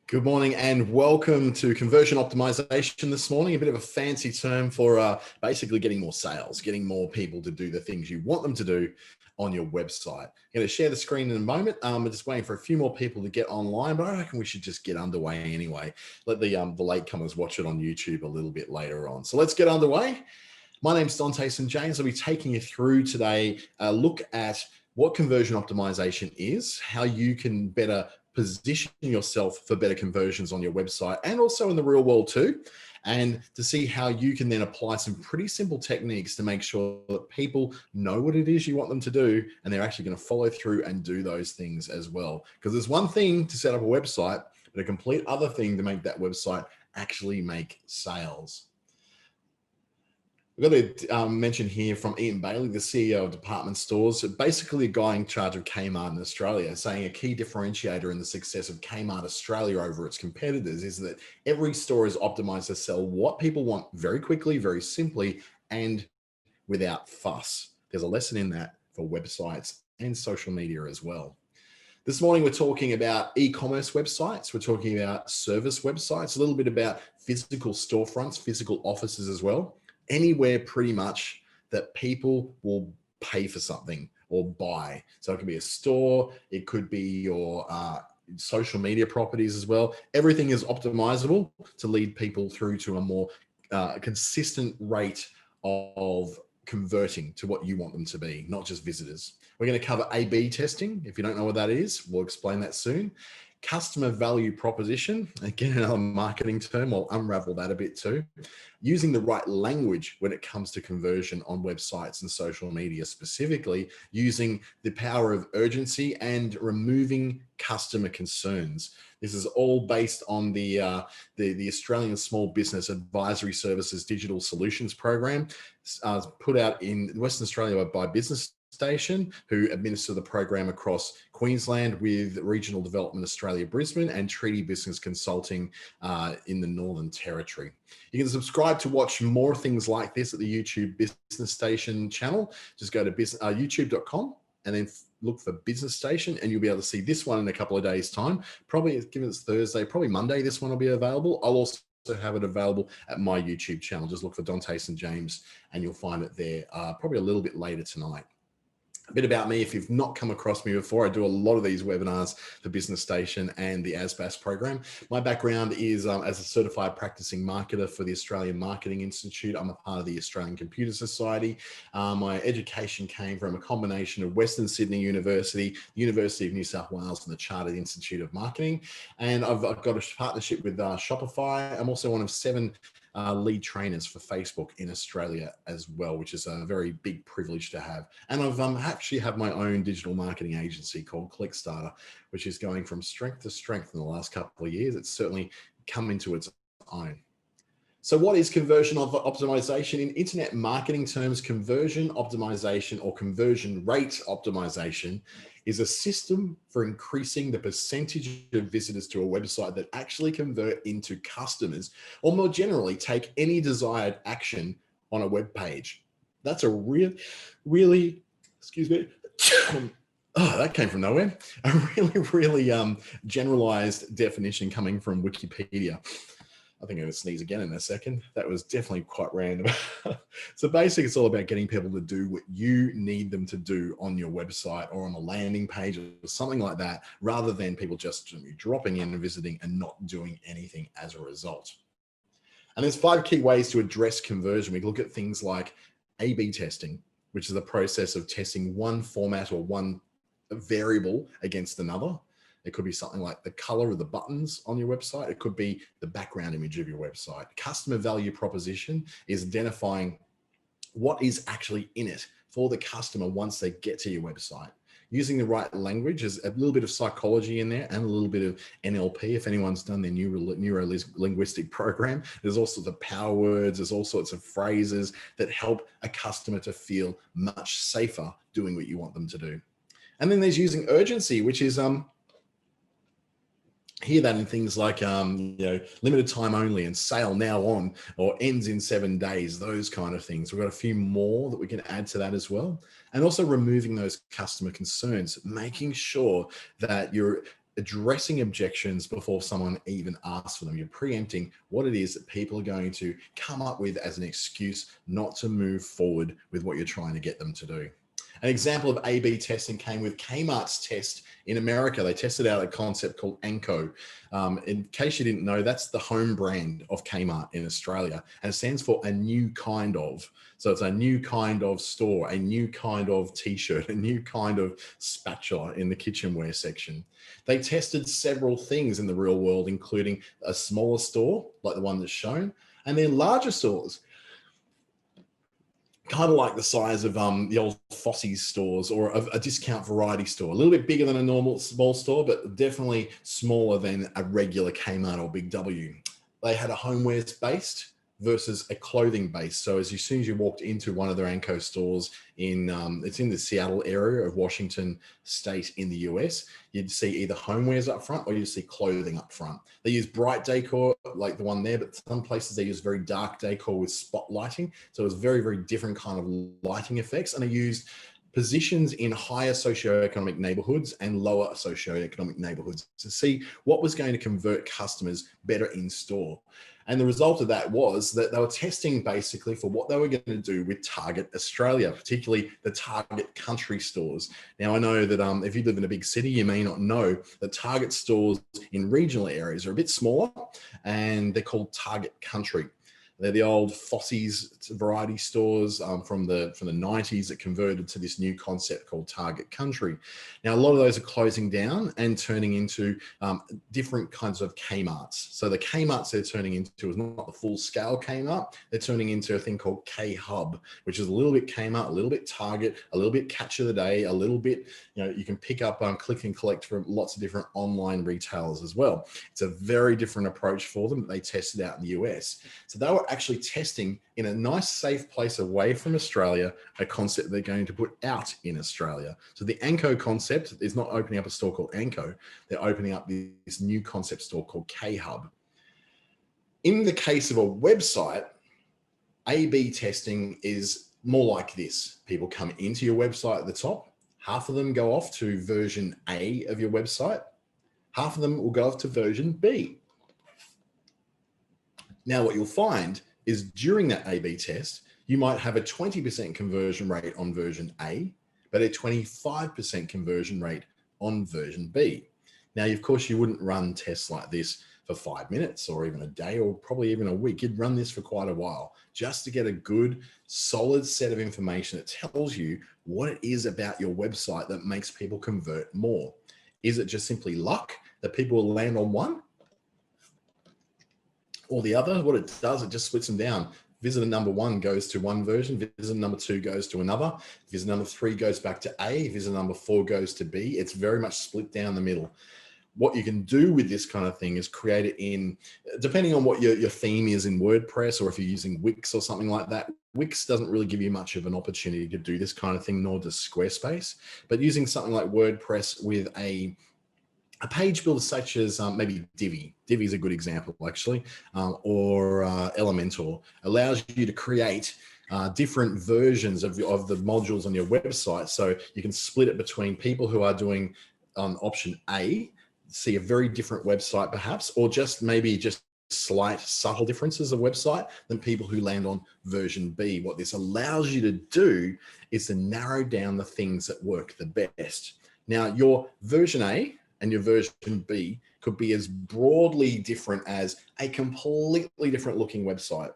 Good morning and welcome to conversion optimization this morning. A bit of a fancy term for basically getting more sales, getting more people to do the things you want them to do on your website. I'm going to share the screen in a moment. We're just waiting for a few more people to get online, but I reckon we should just get underway anyway. Let the latecomers watch it on YouTube a little bit later on. So let's get underway. My name's Dante St James. I'll be taking you through today a look at what conversion optimization is, how you can better position yourself for better conversions on your website and also in the real world too, and to see how you can then apply some pretty simple techniques to make sure that people know what it is you want them to do and they're actually going to follow through and do those things as well. Because there's one thing to set up a website, but a complete other thing to make that website actually make sales. We've got to mention here from Ian Bailey, the CEO of Department Stores, basically a guy in charge of Kmart in Australia, saying a key differentiator in the success of Kmart Australia over its competitors is that every store is optimized to sell what people want very quickly, very simply, and without fuss. There's a lesson in that for websites and social media as well. This morning, we're talking about e-commerce websites. We're talking about service websites, a little bit about physical storefronts, physical offices as well. Anywhere pretty much that people will pay for something or buy. So it could be a store, it could be your social media properties as well. Everything is optimizable to lead people through to a more consistent rate of converting to what you want them to be, not just visitors. We're going to cover A/B testing. If you don't know what that is, we'll explain that soon. Customer value proposition, again, another marketing term, I'll unravel that a bit too. Using the right language when it comes to conversion on websites and social media, specifically using the power of urgency and removing customer concerns. This is all based on the Australian Small Business Advisory Services Digital Solutions Program, put out in Western Australia by Business Station, who administer the program across Queensland with Regional Development Australia Brisbane and Treaty Business Consulting in the Northern Territory. You can subscribe to watch more things like this at the YouTube Business Station channel. Just go to youtube.com and then look for Business Station and you'll be able to see this one in a couple of days' time. Probably, given it's Thursday, probably Monday, this one will be available. I'll also have it available at my YouTube channel. Just look for Dante St James and you'll find it there probably a little bit later tonight. A bit about me, if you've not come across me before, I do a lot of these webinars for Business Station and the ASBAS program. My background is as a certified practicing marketer for the Australian Marketing Institute. I'm a part of the Australian Computer Society. My education came from a combination of Western Sydney University, the University of New South Wales, and the Chartered Institute of Marketing. And I've got a partnership with Shopify. I'm also one of 7 lead trainers for Facebook in Australia as well, which is a very big privilege to have. And I've actually have my own digital marketing agency called Clickstarter, which is going from strength to strength in the last couple of years. It's certainly come into its own. So what is conversion optimization? In internet marketing terms, conversion optimization or conversion rate optimization is a system for increasing the percentage of visitors to a website that actually convert into customers, or more generally, take any desired action on a web page. That's a really, excuse me, oh, that came from nowhere. A really generalized definition coming from Wikipedia. I think I'm going to sneeze again in a second. That was definitely quite random. So basically, it's all about getting people to do what you need them to do on your website or on a landing page or something like that, rather than people just dropping in and visiting and not doing anything as a result. And there's 5 key ways to address conversion. We look at things like A/B testing, which is the process of testing one format or one variable against another. It could be something like the color of the buttons on your website. It could be the background image of your website. Customer value proposition is identifying what is actually in it for the customer once they get to your website. Using the right language, is a little bit of psychology in there and a little bit of NLP. If anyone's done their neuro-linguistic program, there's all sorts of power words, there's all sorts of phrases that help a customer to feel much safer doing what you want them to do. And then there's using urgency, which is hear that in things like, limited time only and sale now on, or ends in 7 days, those kind of things. We've got a few more that we can add to that as well. And also removing those customer concerns, making sure that you're addressing objections before someone even asks for them. You're preempting what it is that people are going to come up with as an excuse not to move forward with what you're trying to get them to do. An example of A/B testing came with Kmart's test in America. They tested out a concept called Anko. In case you didn't know, that's the home brand of Kmart in Australia, and it stands for a new kind of. So it's a new kind of store, a new kind of t-shirt, a new kind of spatula in the kitchenware section. They tested several things in the real world, including a smaller store like the one that's shown, and then larger stores, kind of like the size of the old Fossey's stores or a discount variety store, a little bit bigger than a normal small store, but definitely smaller than a regular Kmart or Big W. They had a homewares based versus a clothing base. So as soon as you walked into one of their Anko stores it's in the Seattle area of Washington State in the US, you'd see either homewares up front or you'd see clothing up front. They use bright decor like the one there, but some places they use very dark decor with spot lighting. So it was very, very different kind of lighting effects. And they used positions in higher socioeconomic neighborhoods and lower socioeconomic neighborhoods to see what was going to convert customers better in store. And the result of that was that they were testing basically for what they were going to do with Target Australia, particularly the Target country stores. Now, I know that if you live in a big city, you may not know that Target stores in regional areas are a bit smaller, and they're called Target Country. They're the old Fossey's variety stores from the 90s that converted to this new concept called Target Country. Now, a lot of those are closing down and turning into different kinds of Kmarts. So the Kmarts they're turning into is not the full scale Kmart. They're turning into a thing called K-Hub, which is a little bit Kmart, a little bit Target, a little bit Catch of the Day, a little bit, you can pick up click and collect from lots of different online retailers as well. It's a very different approach for them that they tested out in the US. So they were actually testing in a nice, safe place away from Australia, a concept they're going to put out in Australia. So the Anko concept is not opening up a store called Anko. They're opening up this new concept store called K-Hub. In the case of a website, A/B testing is more like this. People come into your website at the top. Half of them go off to version A of your website. Half of them will go off to version B. Now, what you'll find is during that A/B test, you might have a 20% conversion rate on version A, but a 25% conversion rate on version B. Now, of course, you wouldn't run tests like this for 5 minutes or even a day or probably even a week. You'd run this for quite a while just to get a good, solid set of information that tells you what it is about your website that makes people convert more. Is it just simply luck that people will land on one or the other? What it does, it just splits them down. Visitor number 1 goes to one version, visitor number 2 goes to another, visitor number 3 goes back to A, visitor number 4 goes to B. It's very much split down the middle. What you can do with this kind of thing is create it in, depending on what your theme is in WordPress, or if you're using Wix or something like that. Wix doesn't really give you much of an opportunity to do this kind of thing, nor does Squarespace. But using something like WordPress with a page builder such as maybe Divi. Divi is a good example, actually, or Elementor, allows you to create different versions of the modules on your website. So you can split it between people who are doing option A, see a very different website perhaps, or just slight subtle differences of website than people who land on version B. What this allows you to do is to narrow down the things that work the best. Now, your version A and your version B could be as broadly different as a completely different looking website,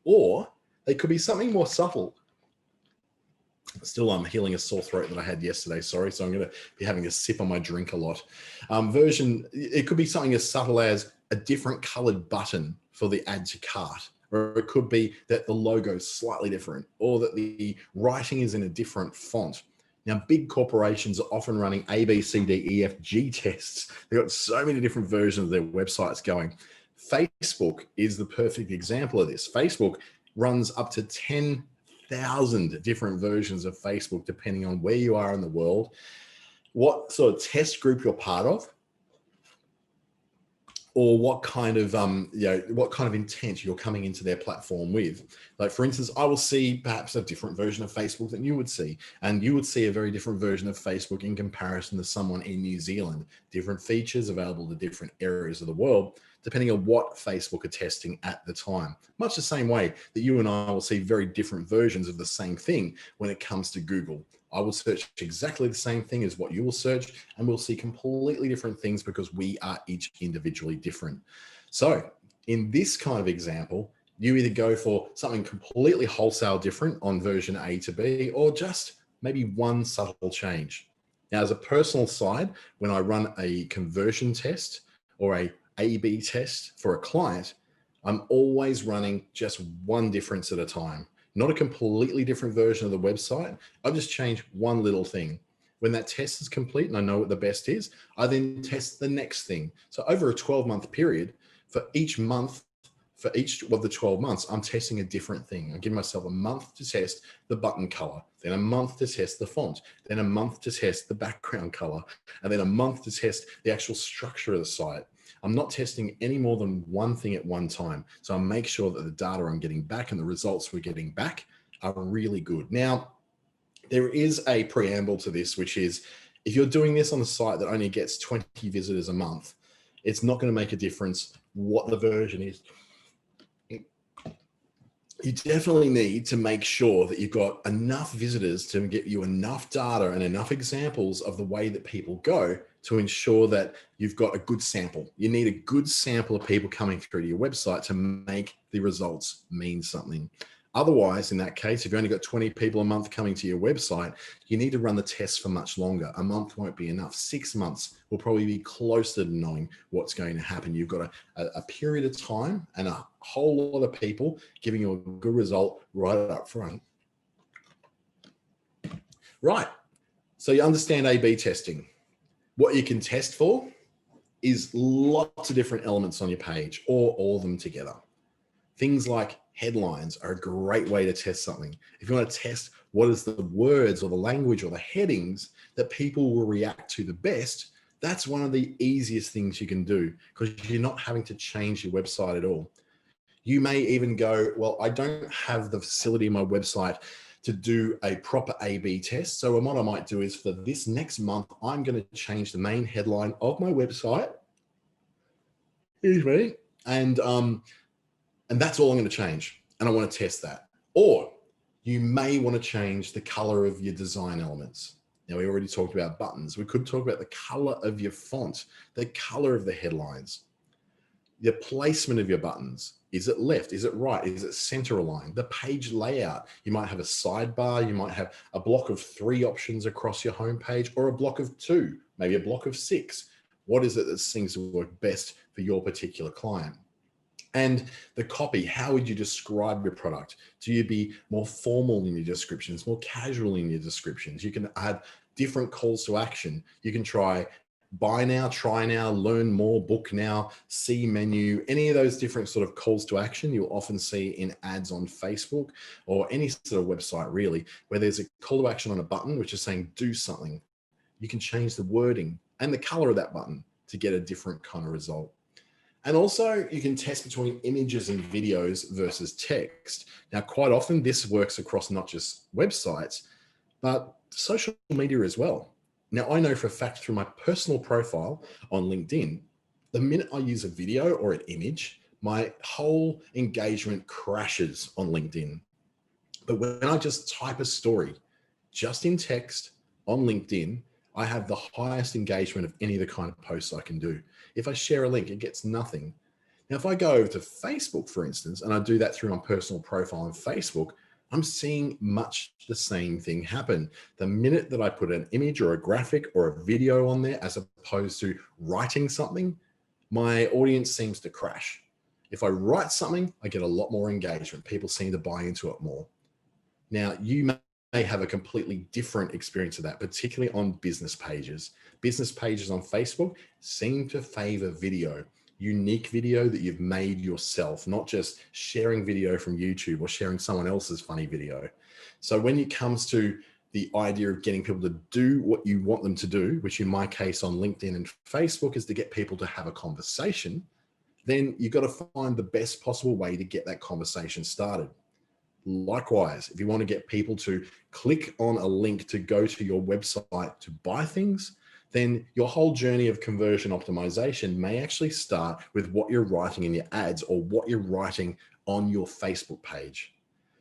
or they could be something more subtle. Still, I'm healing a sore throat that I had yesterday. Sorry. So I'm going to be having a sip on my drink a lot. It could be something as subtle as a different colored button for the add to cart, or it could be that the logo is slightly different, or that the writing is in a different font. Now, big corporations are often running A, B, C, D, E, F, G tests. They've got so many different versions of their websites going. Facebook is the perfect example of this. Facebook runs up to 10,000 different versions of Facebook, depending on where you are in the world, what sort of test group you're part of, or what kind of what kind of intent you're coming into their platform with. Like, for instance, I will see perhaps a different version of Facebook than you would see, and you would see a very different version of Facebook in comparison to someone in New Zealand. Different features available to different areas of the world, depending on what Facebook are testing at the time. Much the same way that you and I will see very different versions of the same thing when it comes to Google. I will search exactly the same thing as what you will search, and we'll see completely different things because we are each individually different. So in this kind of example, you either go for something completely wholesale different on version A to B, or just maybe one subtle change. Now, as a personal side, when I run a conversion test or a A/B test for a client, I'm always running just one difference at a time. Not a completely different version of the website. I've just changed one little thing. When that test is complete and I know what the best is, I then test the next thing. So over a 12-month period, for each month, for each of the 12 months, I'm testing a different thing. I give myself a month to test the button color, then a month to test the font, then a month to test the background color, and then a month to test the actual structure of the site. I'm not testing any more than one thing at one time. So I make sure that the data I'm getting back and the results we're getting back are really good. Now, there is a preamble to this, which is if you're doing this on a site that only gets 20 visitors a month, it's not going to make a difference what the version is. You definitely need to make sure that you've got enough visitors to get you enough data and enough examples of the way that people go to ensure that you've got a good sample. You need a good sample of people coming through to your website to make the results mean something. Otherwise, in that case, if you've only got 20 people a month coming to your website, you need to run the tests for much longer. A month won't be enough. 6 months will probably be closer to knowing what's going to happen. You've got a period of time and a whole lot of people giving you a good result right up front. Right. So you understand A/B testing. What you can test for is lots of different elements on your page, or all of them together. Things like headlines are a great way to test something. If you want to test what is the words or the language or the headings that people will react to the best, that's one of the easiest things you can do because you're not having to change your website at all. You may even go, well, I don't have the facility in my website to do a proper A/B test. So what I might do is for this next month, I'm going to change the main headline of my website. Excuse me. And that's all I'm going to change. And I want to test that. Or you may want to change the color of your design elements. Now, we already talked about buttons. We could talk about the color of your font, the color of the headlines, the placement of your buttons. Is it left? Is it right? Is it center aligned? The page layout. You might have a sidebar. You might have a block of 3 options across your homepage, or a block of 2, maybe a block of 6. What is it that seems to work best for your particular client? And the copy, how would you describe your product? Do you be more formal in your descriptions, more casual in your descriptions? You can add different calls to action. You can try buy now, try now, learn more, book now, see menu, any of those different sort of calls to action you'll often see in ads on Facebook or any sort of website really, where there's a call to action on a button, which is saying do something. You can change the wording and the color of that button to get a different kind of result. And also you can test between images and videos versus text. Now, quite often this works across not just websites, but social media as well. Now, I know for a fact through my personal profile on LinkedIn, the minute I use a video or an image, my whole engagement crashes on LinkedIn. But when I just type a story just in text on LinkedIn, I have the highest engagement of any of the kind of posts I can do. If I share a link, it gets nothing. Now, if I go over to Facebook, for instance, and I do that through my personal profile on Facebook, I'm seeing much the same thing happen. The minute that I put an image or a graphic or a video on there, as opposed to writing something, my audience seems to crash. If I write something, I get a lot more engagement. People seem to buy into it more. Now, you may have a completely different experience of that, particularly on business pages. Business pages on Facebook seem to favor video, unique video that you've made yourself, not just sharing video from YouTube or sharing someone else's funny video. So when it comes to the idea of getting people to do what you want them to do, which in my case on LinkedIn and Facebook is to get people to have a conversation, then you've got to find the best possible way to get that conversation started. Likewise, if you want to get people to click on a link to go to your website to buy things, then your whole journey of conversion optimization may actually start with what you're writing in your ads or what you're writing on your Facebook page.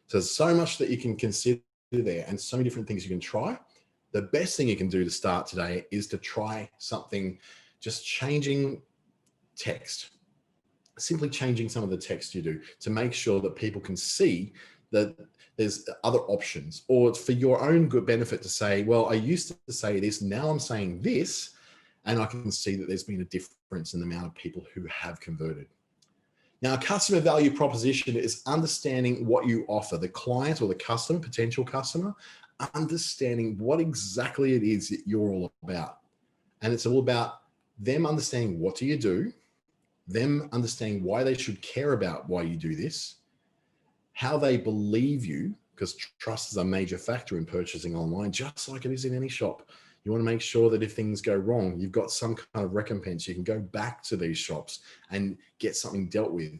So there's so much that you can consider there and so many different things you can try. The best thing you can do to start today is to try something, just changing text, simply changing some of the text you do to make sure that people can see that there's other options, or it's for your own good benefit to say, well, I used to say this, now I'm saying this, and I can see that there's been a difference in the amount of people who have converted. Now, a customer value proposition is understanding what you offer the client or the customer, potential customer, understanding what exactly it is that you're all about. And it's all about them understanding what do you do, them understanding why they should care about why you do this, how they believe you, because trust is a major factor in purchasing online, just like it is in any shop. You want to make sure that if things go wrong, you've got some kind of recompense. You can go back to these shops and get something dealt with.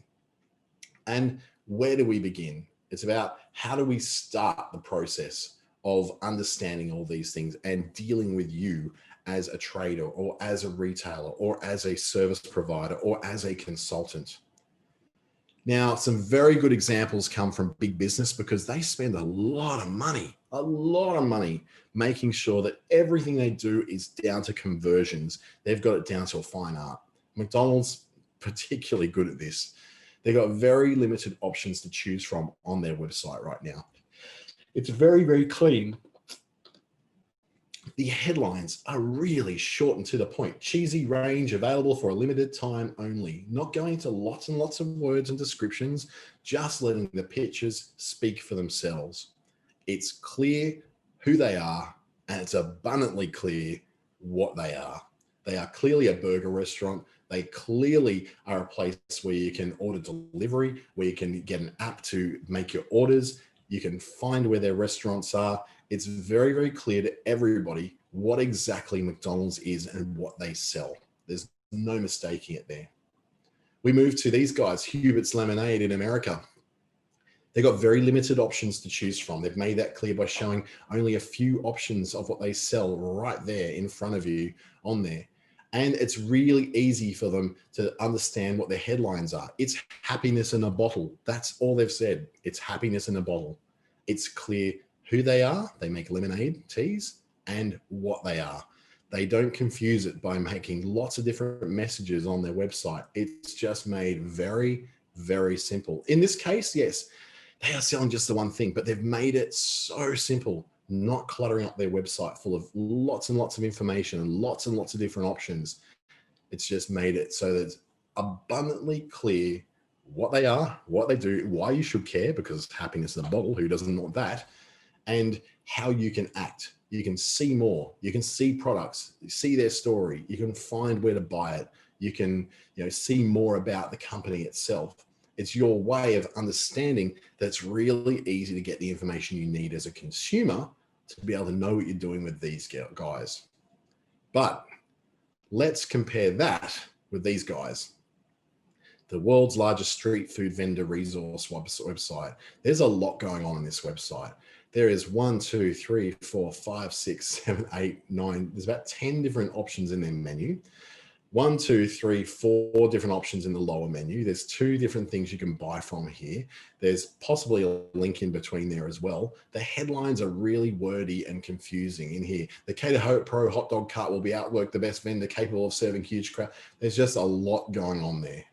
And where do we begin? It's about how do we start the process of understanding all these things and dealing with you as a trader or as a retailer or as a service provider or as a consultant. Now, some very good examples come from big business because they spend a lot of money making sure that everything they do is down to conversions. They've got it down to a fine art. McDonald's particularly good at this. They've got very limited options to choose from on their website right now. It's very, very clean. The headlines are really short and to the point. Cheesy range available for a limited time only. Not going into lots and lots of words and descriptions, just letting the pictures speak for themselves. It's clear who they are, and it's abundantly clear what they are. They are clearly a burger restaurant. They clearly are a place where you can order delivery, where you can get an app to make your orders. You can find where their restaurants are. It's very, very clear to everybody what exactly McDonald's is and what they sell. There's no mistaking it there. We move to these guys, Hubert's Lemonade in America. They've got very limited options to choose from. They've made that clear by showing only a few options of what they sell right there in front of you on there. And it's really easy for them to understand what their headlines are. It's happiness in a bottle. That's all they've said. It's happiness in a bottle. It's clear who they are. They make lemonade, teas, and what they are. They don't confuse it by making lots of different messages on their website. It's just made very, very simple. In this case, yes, they are selling just the one thing, but they've made it so simple, not cluttering up their website full of lots and lots of information and lots of different options. It's just made it so that it's abundantly clear what they are, what they do, why you should care, because happiness in a bottle, who doesn't want that, and how you can act. You can see more. You can see products, see their story. You can find where to buy it. You can, see more about the company itself. It's your way of understanding that it's really easy to get the information you need as a consumer to be able to know what you're doing with these guys. But let's compare that with these guys. The world's largest street food vendor resource website. There's a lot going on this website. There is 1, 2, 3, 4, 5, 6, 7, 8, 9. There's about 10 different options in their menu. 1, 2, 3, 4 different options in the lower menu. There's 2 different things you can buy from here. There's possibly a link in between there as well. The headlines are really wordy and confusing in here. The Cater Pro hot dog cart will be outworked the best vendor capable of serving huge crowd. There's just a lot going on there.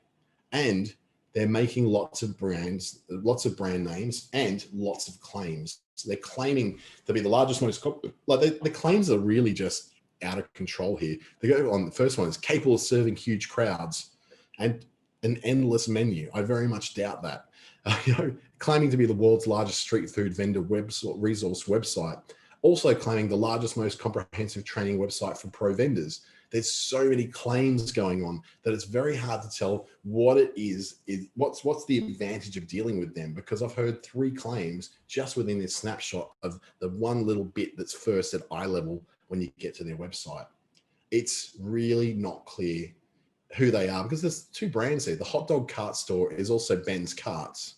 And they're making lots of brands, lots of brand names and lots of claims. So they're claiming to be the largest, the claims are really just out of control here. They go on, the first one is capable of serving huge crowds and an endless menu. I very much doubt that. Claiming to be the world's largest street food vendor resource website, also claiming the largest, most comprehensive training website for pro vendors. There's so many claims going on that it's very hard to tell what it is what's the advantage of dealing with them, because I've heard 3 claims just within this snapshot of the one little bit that's first at eye level when you get to their website. It's really not clear who they are, because there's two brands there. The hot dog cart store is also Ben's Carts,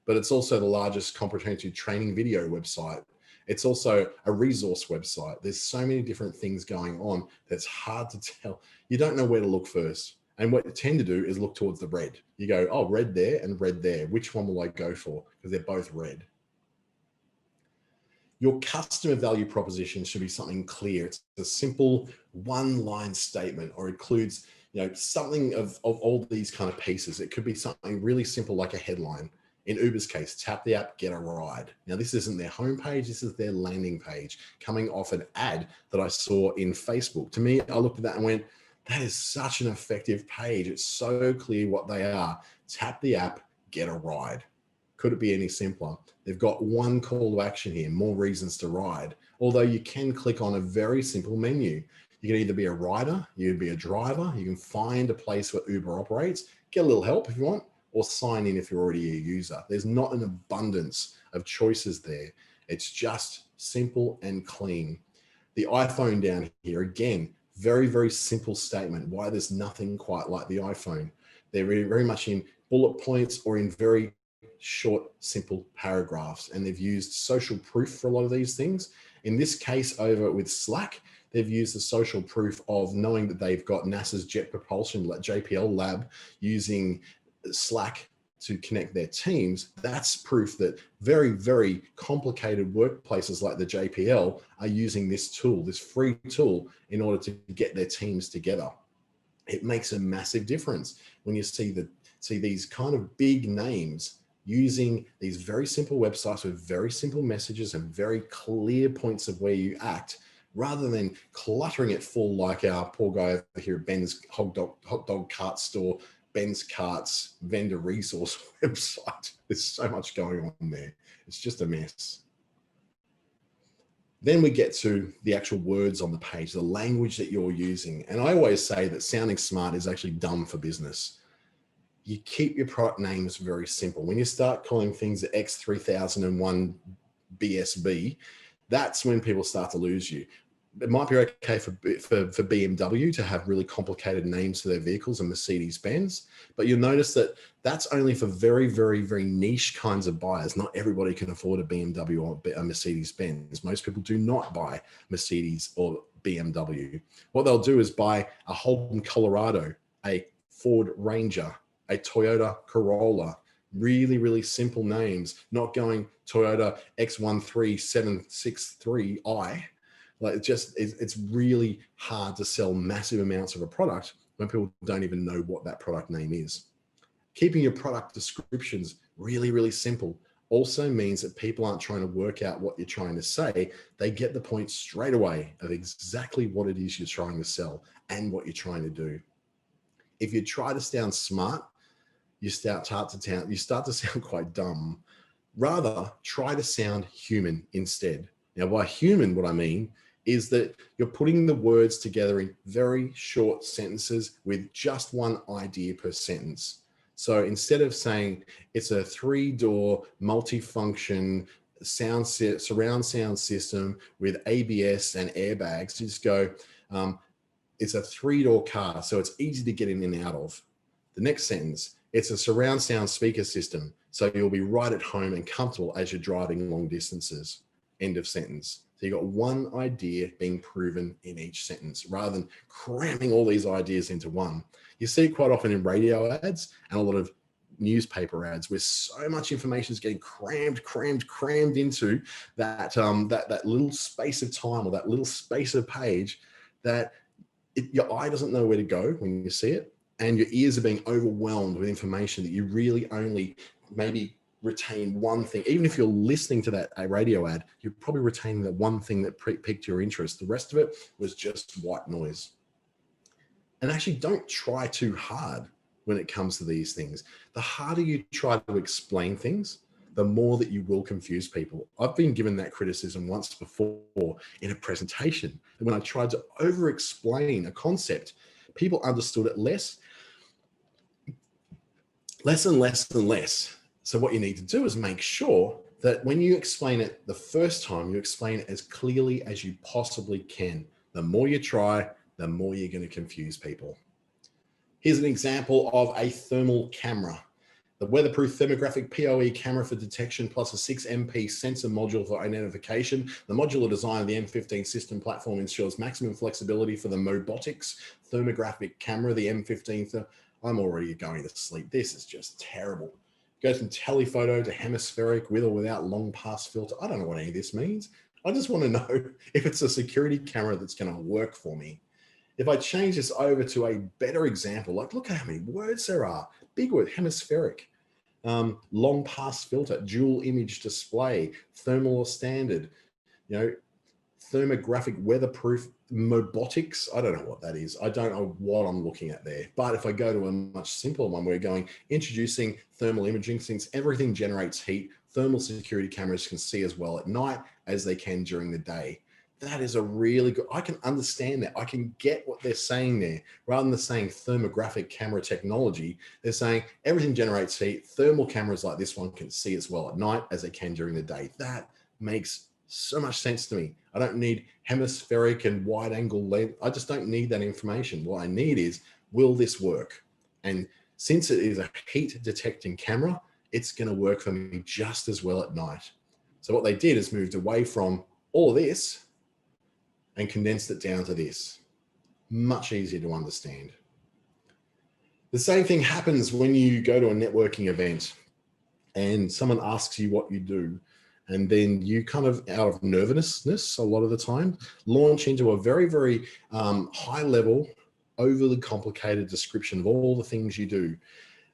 but it's also the largest comprehensive training video website. It's also a resource website. There's so many different things going on that's hard to tell. You don't know where to look first. And what you tend to do is look towards the red. You go, oh, red there and red there. Which one will I go for? Because they're both red. Your customer value proposition should be something clear. It's a simple one-line statement, or includes, something of all these kind of pieces. It could be something really simple like a headline. In Uber's case, tap the app, get a ride. Now, this isn't their homepage, this is their landing page coming off an ad that I saw in Facebook. To me, I looked at that and went, that is such an effective page. It's so clear what they are. Tap the app, get a ride. Could it be any simpler? They've got one call to action here, more reasons to ride. Although you can click on a very simple menu. You can either be a rider, you can be a driver, you can find a place where Uber operates, get a little help if you want, or sign in if you're already a user. There's not an abundance of choices there. It's just simple and clean. The iPhone down here, again, very, very simple statement why there's nothing quite like the iPhone. They're very much in bullet points or in very short, simple paragraphs. And they've used social proof for a lot of these things. In this case, over with Slack, they've used the social proof of knowing that they've got NASA's Jet Propulsion JPL lab using Slack to connect their teams. That's proof that very, very complicated workplaces like the JPL are using this tool, this free tool, in order to get their teams together. It makes a massive difference when you see these kind of big names using these very simple websites with very simple messages and very clear points of where you act, rather than cluttering it full like our poor guy over here at Ben's hot dog cart store, Ben's Carts vendor resource website. There's so much going on there. It's just a mess. Then we get to the actual words on the page, the language that you're using. And I always say that sounding smart is actually dumb for business. You keep your product names very simple. When you start calling things the X3001 BSB, that's when people start to lose you. It might be okay for BMW to have really complicated names for their vehicles and Mercedes-Benz, but you'll notice that that's only for very, very, very niche kinds of buyers. Not everybody can afford a BMW or a Mercedes-Benz. Most people do not buy Mercedes or BMW. What they'll do is buy a Holden Colorado, a Ford Ranger, a Toyota Corolla. Really, really simple names, not going Toyota X13763i. Like it's really hard to sell massive amounts of a product when people don't even know what that product name is. Keeping your product descriptions really, really simple also means that people aren't trying to work out what you're trying to say. They get the point straight away of exactly what it is you're trying to sell and what you're trying to do. If you try to sound smart, you start to sound quite dumb. Rather, try to sound human instead. Now, by human, what I mean is that you're putting the words together in very short sentences with just one idea per sentence. So instead of saying it's a 3-door multifunction surround sound system with ABS and airbags, you just go, it's a 3-door car, so it's easy to get in and out of. The next sentence, it's a surround sound speaker system, so you'll be right at home and comfortable as you're driving long distances. End of sentence. So you've got one idea being proven in each sentence rather than cramming all these ideas into one. You see it quite often in radio ads and a lot of newspaper ads where so much information is getting crammed into that little space of time or that little space of page that your eye doesn't know where to go when you see it, and your ears are being overwhelmed with information that you really only maybe retain one thing. Even if you're listening to that radio ad, you're probably retaining the one thing that piqued your interest. The rest of it was just white noise. And actually, don't try too hard when it comes to these things. The harder you try to explain things, the more that you will confuse people. I've been given that criticism once before in a presentation. And when I tried to over-explain a concept, people understood it less and less. So what you need to do is make sure that when you explain it the first time, you explain it as clearly as you possibly can. The more you try, the more you're going to confuse people. Here's an example of a thermal camera. The weatherproof thermographic PoE camera for detection plus a 6MP sensor module for identification. The modular design of the M15 system platform ensures maximum flexibility for the Mobotics thermographic camera, the M15. I'm already going to sleep. This is just terrible. Goes from telephoto to hemispheric with or without long pass filter. I don't know what any of this means. I just want to know if it's a security camera that's going to work for me. If I change this over to a better example, like look at how many words there are. Big word, hemispheric, long pass filter, dual image display, thermal or standard, thermographic weatherproof Mobotics. I don't know what that is. I don't know what I'm looking at there. But if I go to a much simpler one, we're going introducing thermal imaging. Since everything generates heat, thermal security cameras can see as well at night as they can during the day. That is a really good, I can understand that. I can get what they're saying there. Rather than saying thermographic camera technology, they're saying everything generates heat. Thermal cameras like this one can see as well at night as they can during the day. That makes so much sense to me. I don't need hemispheric and wide angle lens. I just don't need that information. What I need is, will this work? And since it is a heat detecting camera, it's going to work for me just as well at night. So what they did is moved away from all of this and condensed it down to this. Much easier to understand. The same thing happens when you go to a networking event and someone asks you what you do. And then you kind of, out of nervousness a lot of the time, launch into a very, very high level, overly complicated description of all the things you do.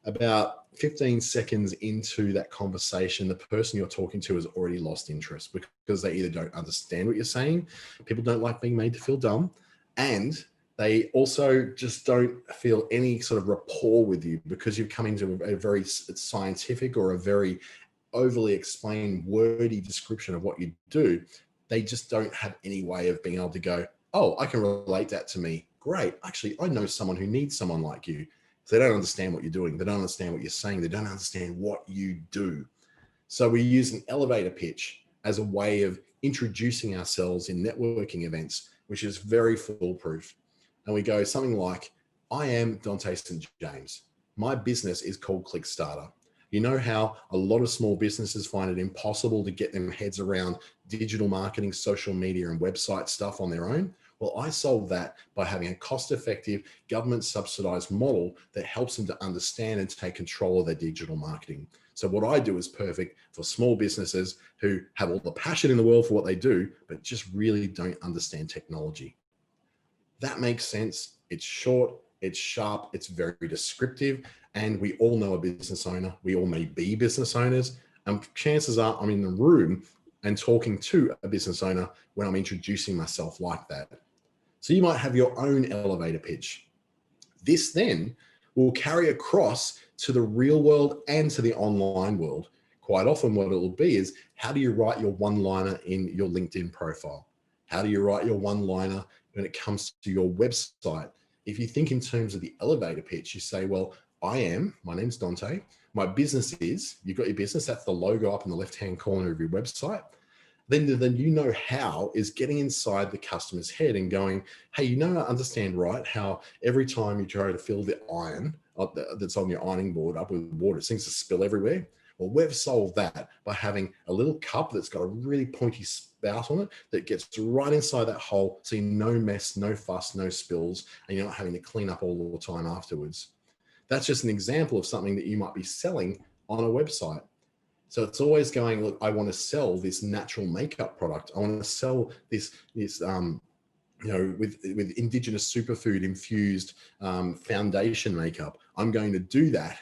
About 15 seconds into that conversation, the person you're talking to has already lost interest because they either don't understand what you're saying, people don't like being made to feel dumb, and they also just don't feel any sort of rapport with you because you've come into a very scientific or a very overly explained, wordy description of what you do. They just don't have any way of being able to go, oh, I can relate that to me. Great. Actually, I know someone who needs someone like you. So they don't understand what you're doing. They don't understand what you're saying. They don't understand what you do. So we use an elevator pitch as a way of introducing ourselves in networking events, which is very foolproof. And we go something like, I am Dante St James. My business is called ClickStarter. You know how a lot of small businesses find it impossible to get their heads around digital marketing, social media, and website stuff on their own? Well, I solve that by having a cost-effective, government-subsidized model that helps them to understand and take control of their digital marketing. So what I do is perfect for small businesses who have all the passion in the world for what they do, but just really don't understand technology. That makes sense. It's short, it's sharp, it's very descriptive, and we all know a business owner. We all may be business owners, and chances are I'm in the room and talking to a business owner when I'm introducing myself like that. So you might have your own elevator pitch. This then will carry across to the real world and to the online world. Quite often what it will be is, how do you write your one-liner in your LinkedIn profile? How do you write your one-liner when it comes to your website? If you think in terms of the elevator pitch, you say, well, my name's Dante. My business is, you've got your business, that's the logo up in the left-hand corner of your website. Then how is getting inside the customer's head and going, hey, I understand, right, how every time you try to fill the iron that's on your ironing board up with water, it seems to spill everywhere. Well, we've solved that by having a little cup that's got a really pointy spout on it that gets right inside that hole, so no mess, no fuss, no spills, and you're not having to clean up all the time afterwards. That's just an example of something that you might be selling on a website. So it's always going, look, I want to sell this natural makeup product. I want to sell this with indigenous superfood infused foundation makeup. I'm going to do that,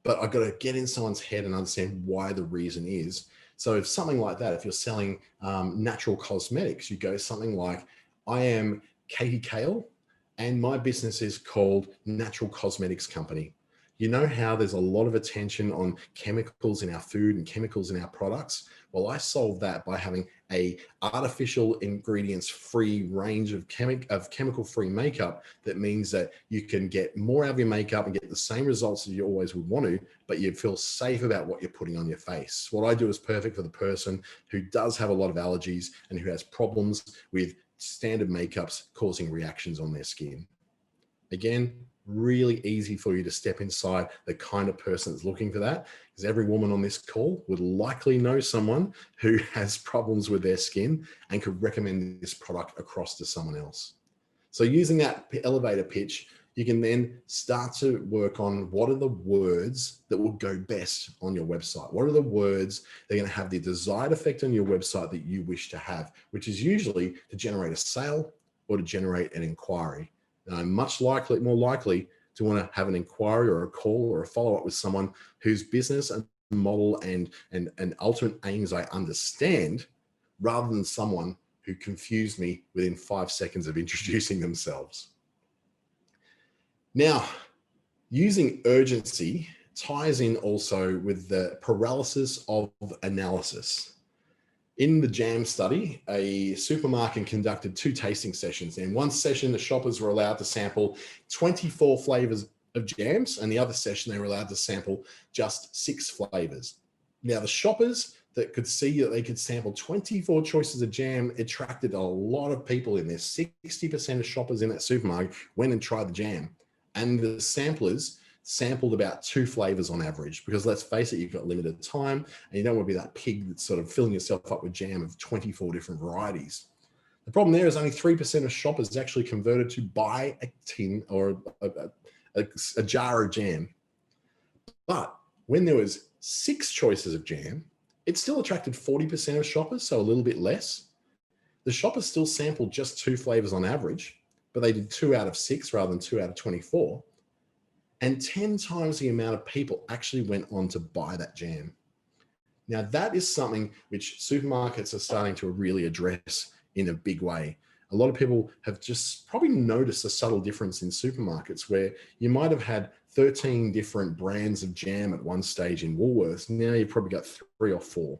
but I've got to get in someone's head and understand why the reason is. So if something like that, if you're selling natural cosmetics, you go something like, I am Katie Kale and my business is called Natural Cosmetics Company. You know how there's a lot of attention on chemicals in our food and chemicals in our products? Well, I solve that by having a artificial ingredients free range of chemical free makeup. That means that you can get more out of your makeup and get the same results that you always would want to, but you feel safe about what you're putting on your face. What I do is perfect for the person who does have a lot of allergies and who has problems with standard makeups causing reactions on their skin. Again, really easy for you to step inside the kind of person that's looking for that, because every woman on this call would likely know someone who has problems with their skin and could recommend this product across to someone else. So using that elevator pitch, you can then start to work on what are the words that will go best on your website. What are the words that are going to have the desired effect on your website that you wish to have, which is usually to generate a sale or to generate an inquiry. Now, I'm more likely to want to have an inquiry or a call or a follow-up with someone whose business and model and ultimate aims I understand, rather than someone who confused me within 5 seconds of introducing themselves. Now, using urgency ties in also with the paralysis of analysis. In the jam study, a supermarket conducted 2 tasting sessions. In one session, the shoppers were allowed to sample 24 flavors of jams, and the other session, they were allowed to sample just 6 flavors. Now, the shoppers that could see that they could sample 24 choices of jam attracted a lot of people in there. 60% of shoppers in that supermarket went and tried the jam. And the samplers sampled about 2 flavors on average, because let's face it, you've got limited time and you don't want to be that pig that's sort of filling yourself up with jam of 24 different varieties. The problem there is only 3% of shoppers actually converted to buy a tin or a jar of jam. But when there was 6 choices of jam, it still attracted 40% of shoppers, so a little bit less. The shoppers still sampled just 2 flavors on average, but they did 2 out of 6 rather than 2 out of 24. And 10 times the amount of people actually went on to buy that jam. Now, that is something which supermarkets are starting to really address in a big way. A lot of people have just probably noticed a subtle difference in supermarkets where you might have had 13 different brands of jam at one stage in Woolworths. Now you've probably got 3 or 4.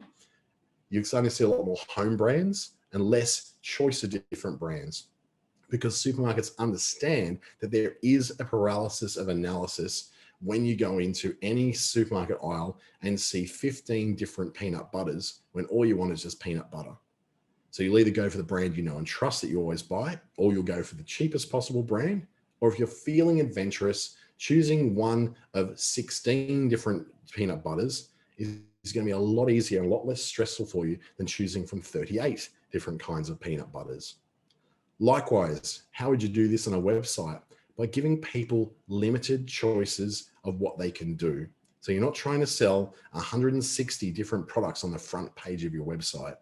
You're starting to see a lot more home brands and less choice of different brands, because supermarkets understand that there is a paralysis of analysis when you go into any supermarket aisle and see 15 different peanut butters when all you want is just peanut butter. So you'll either go for the brand you know and trust that you always buy, or you'll go for the cheapest possible brand. Or if you're feeling adventurous, choosing one of 16 different peanut butters is going to be a lot easier and a lot less stressful for you than choosing from 38 different kinds of peanut butters. Likewise, how would you do this on a website? By giving people limited choices of what they can do. So you're not trying to sell 160 different products on the front page of your website.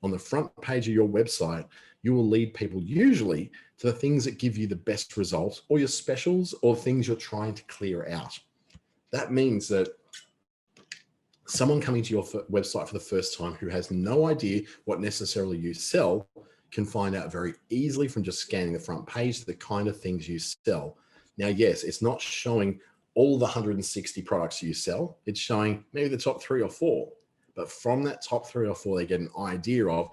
On the front page of your website, you will lead people usually to the things that give you the best results, or your specials, or things you're trying to clear out. That means that someone coming to your website for the first time who has no idea what necessarily you sell can find out very easily from just scanning the front page the kind of things you sell. Now, yes, it's not showing all the 160 products you sell. It's showing maybe the top 3 or 4. But from that top 3 or 4, they get an idea of,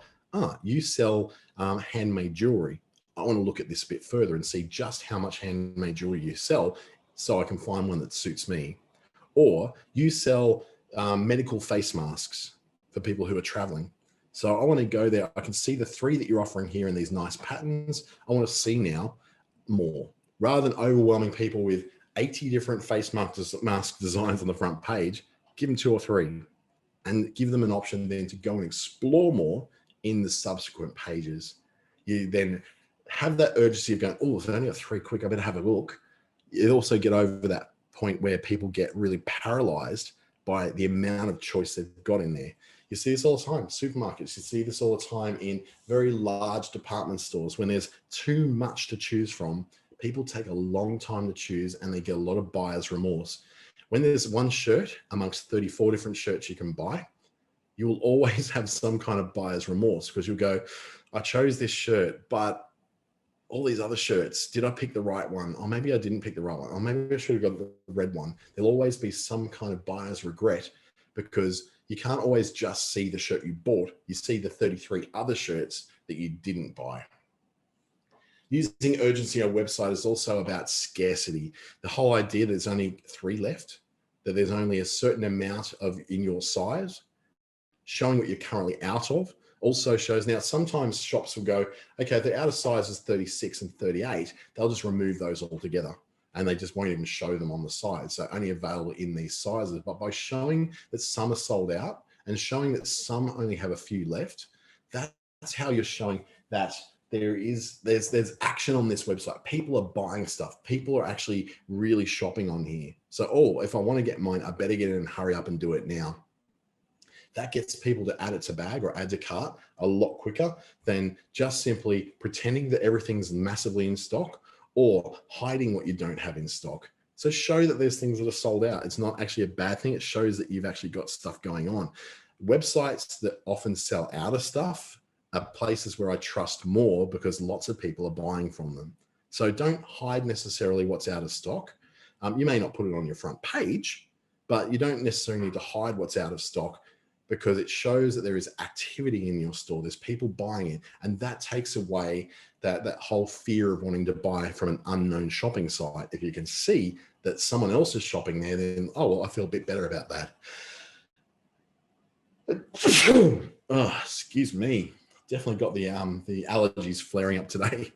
you sell handmade jewelry. I want to look at this a bit further and see just how much handmade jewelry you sell so I can find one that suits me. Or you sell medical face masks for people who are traveling. So I want to go there. I can see the 3 that you're offering here in these nice patterns. I want to see now more. Rather than overwhelming people with 80 different face mask designs on the front page, give them 2 or 3 and give them an option then to go and explore more in the subsequent pages. You then have that urgency of going, oh, if I only got 3 quick, I better have a look. You also get over that point where people get really paralyzed by the amount of choice they've got in there. You see this all the time, supermarkets. You see this all the time in very large department stores. When there's too much to choose from, people take a long time to choose and they get a lot of buyer's remorse. When there's one shirt amongst 34 different shirts you can buy, you will always have some kind of buyer's remorse, because you'll go, I chose this shirt, but all these other shirts, did I pick the right one? Or maybe I didn't pick the right one. Or maybe I should have got the red one. There'll always be some kind of buyer's regret, because you can't always just see the shirt you bought. You see the 33 other shirts that you didn't buy. Using urgency on a website is also about scarcity. The whole idea that there's only 3 left, that there's only a certain amount of in your size, showing what you're currently out of, also shows. Now, sometimes shops will go, okay, if they're out of sizes 36 and 38, they'll just remove those altogether. and they just won't even show them on the side. So only available in these sizes. But by showing that some are sold out and showing that some only have a few left, that's how you're showing that there's action on this website. People are buying stuff. People are actually really shopping on here. So, if I want to get mine, I better get in and hurry up and do it now. That gets people to add it to bag or add to cart a lot quicker than just simply pretending that everything's massively in stock or hiding what you don't have in stock. So show that there's things that are sold out. It's not actually a bad thing. It shows that you've actually got stuff going on. Websites that often sell out of stuff are places where I trust more because lots of people are buying from them. So don't hide necessarily what's out of stock. You may not put it on your front page, but you don't necessarily need to hide what's out of stock, because it shows that there is activity in your store. There's people buying it, and that takes away that whole fear of wanting to buy from an unknown shopping site. If you can see that someone else is shopping there, then, I feel a bit better about that. Excuse me. Definitely got the allergies flaring up today.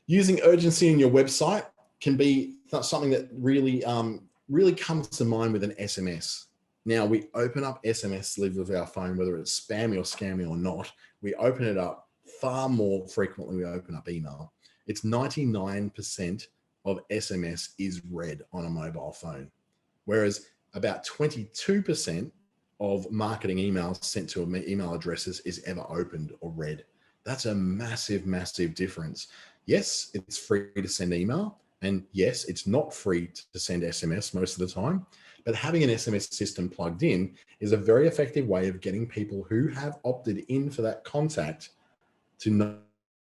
Using urgency in your website can be something that really comes to mind with an SMS. Now, we open up SMS live with our phone, whether it's spammy or scammy or not. We open it up far more frequently. We open up email. It's 99% of SMS is read on a mobile phone, whereas about 22% of marketing emails sent to email addresses is ever opened or read. That's a massive, massive difference. Yes, it's free to send email, and yes, it's not free to send SMS most of the time. But having an SMS system plugged in is a very effective way of getting people who have opted in for that contact to know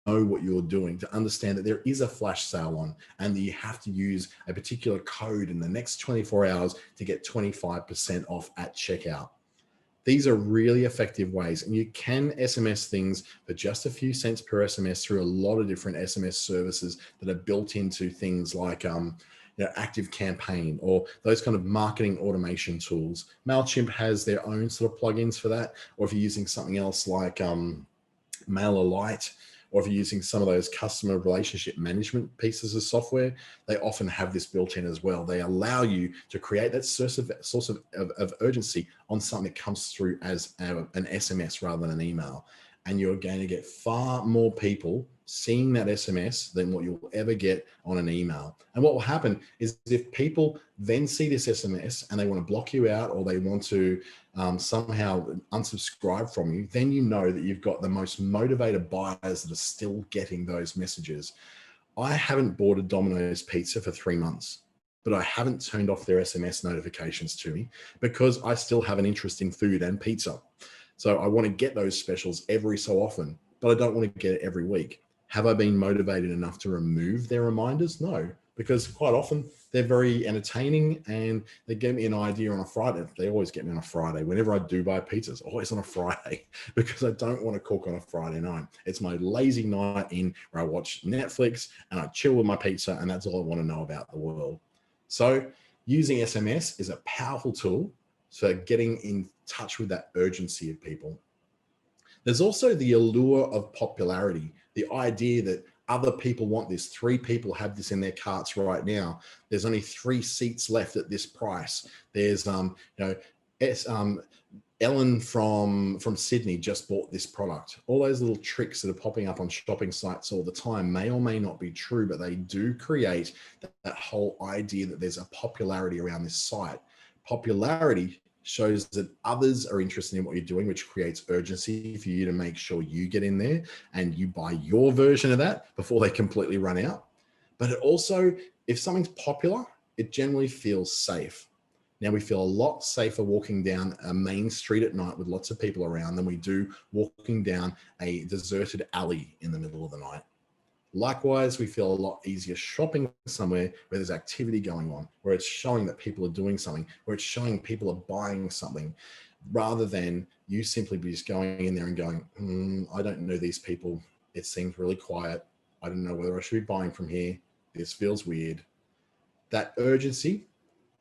what you're doing, to understand that there is a flash sale on, and that you have to use a particular code in the next 24 hours to get 25% off at checkout. These are really effective ways, and you can SMS things for just a few cents per SMS through a lot of different SMS services that are built into things like Active Campaign or those kind of marketing automation tools. MailChimp has their own sort of plugins for that, or if you're using something else like MailerLite, or if you're using some of those customer relationship management pieces of software, they often have this built in as well. They allow you to create that source of urgency on something that comes through as an SMS rather than an email. And you're going to get far more people seeing that SMS than what you'll ever get on an email. And what will happen is if people then see this SMS and they want to block you out, or they want to somehow unsubscribe from you, then you know that you've got the most motivated buyers that are still getting those messages. I haven't bought a Domino's pizza for 3 months, but I haven't turned off their SMS notifications to me because I still have an interest in food and pizza. So I want to get those specials every so often, but I don't want to get it every week. Have I been motivated enough to remove their reminders? No, because quite often they're very entertaining and they give me an idea on a Friday. They always get me on a Friday. Whenever I do buy pizza, it's always on a Friday because I don't want to cook on a Friday night. It's my lazy night in where I watch Netflix and I chill with my pizza, and that's all I want to know about the world. So using SMS is a powerful tool for getting in touch with that urgency of people. There's also the allure of popularity, the idea that other people want this. 3 people have this in their carts right now. There's only 3 seats left at this price. There's, Ellen from Sydney just bought this product. All those little tricks that are popping up on shopping sites all the time may or may not be true, but they do create that whole idea that there's a popularity around this site. Popularity shows that others are interested in what you're doing, which creates urgency for you to make sure you get in there and you buy your version of that before they completely run out. But it also, if something's popular, it generally feels safe. Now, we feel a lot safer walking down a main street at night with lots of people around than we do walking down a deserted alley in the middle of the night. Likewise, we feel a lot easier shopping somewhere where there's activity going on, where it's showing that people are doing something, where it's showing people are buying something, rather than you simply be just going in there and going, I don't know these people. It seems really quiet. I don't know whether I should be buying from here. This feels weird. That urgency,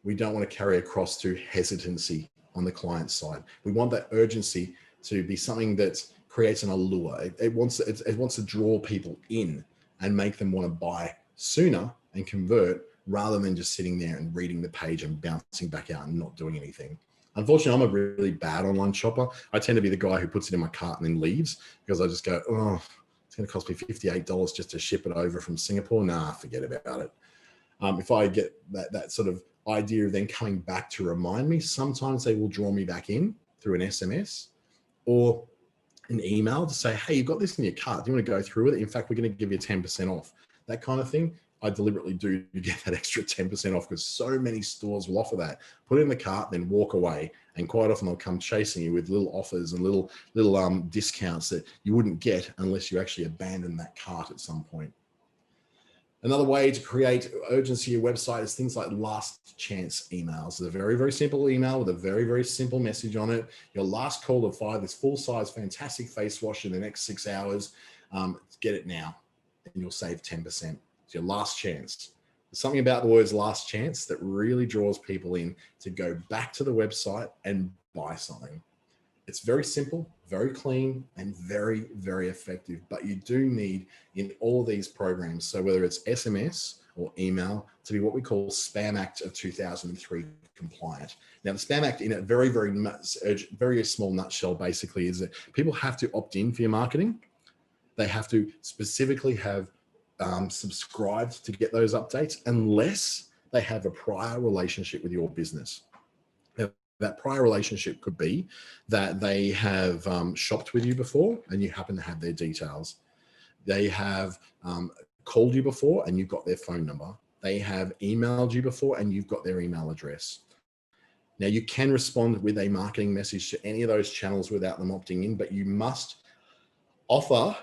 we don't want to carry across to hesitancy on the client side. We want that urgency to be something that creates an allure. It wants to draw people in and make them want to buy sooner and convert, rather than just sitting there and reading the page and bouncing back out and not doing anything. Unfortunately, I'm a really bad online shopper. I tend to be the guy who puts it in my cart and then leaves, because I just go, oh, it's going to cost me $58 just to ship it over from Singapore. Nah, forget about it. If I get that sort of idea of then coming back to remind me, sometimes they will draw me back in through an SMS or an email to say, hey, you've got this in your cart. Do you want to go through with it? In fact, we're going to give you 10% off. That kind of thing. I deliberately do to get that extra 10% off, because so many stores will offer that. Put it in the cart, then walk away. And quite often they'll come chasing you with little offers and little discounts that you wouldn't get unless you actually abandon that cart at some point. Another way to create urgency in your website is things like last chance emails. It's a very, very simple email with a very, very simple message on it. Your last call to buy this full-size, fantastic face wash in the next 6 hours. Get it now, and you'll save 10%. It's your last chance. There's something about the words last chance that really draws people in to go back to the website and buy something. It's very simple, very clean, and very, very effective. But you do need, in all these programs, so whether it's SMS or email, to be what we call Spam Act of 2003 compliant. Now, the Spam Act, in a very, very small nutshell, basically is that people have to opt in for your marketing. They have to specifically have subscribed to get those updates, unless they have a prior relationship with your business. That prior relationship could be that they have shopped with you before and you happen to have their details. They have called you before and you've got their phone number. They have emailed you before and you've got their email address. Now, you can respond with a marketing message to any of those channels without them opting in, but you must offer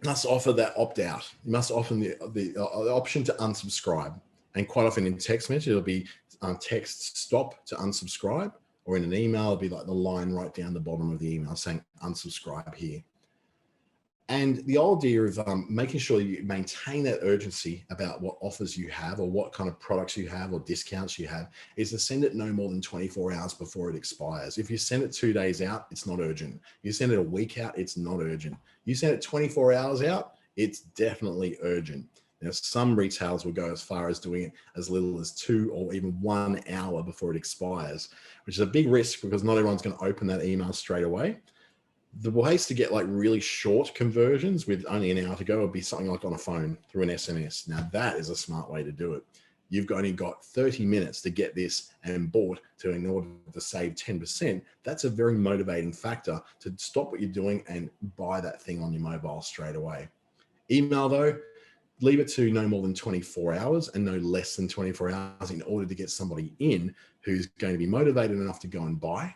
that opt-out. You must offer the option to unsubscribe. And quite often in text message, it'll be text stop to unsubscribe, or in an email, it'll be like the line right down the bottom of the email saying unsubscribe here. And the idea of making sure you maintain that urgency about what offers you have or what kind of products you have or discounts you have is to send it no more than 24 hours before it expires. If you send it 2 days out, it's not urgent. You send it a week out, it's not urgent. You send it 24 hours out, it's definitely urgent. Now, some retailers will go as far as doing it as little as 2 or even 1 hour before it expires, which is a big risk because not everyone's going to open that email straight away. The ways to get like really short conversions with only an hour to go would be something like on a phone through an SMS. Now, that is a smart way to do it. You've only got 30 minutes to get this and bought in order to save 10%. That's a very motivating factor to stop what you're doing and buy that thing on your mobile straight away. Email though, leave it to no more than 24 hours and no less than 24 hours in order to get somebody in who's going to be motivated enough to go and buy,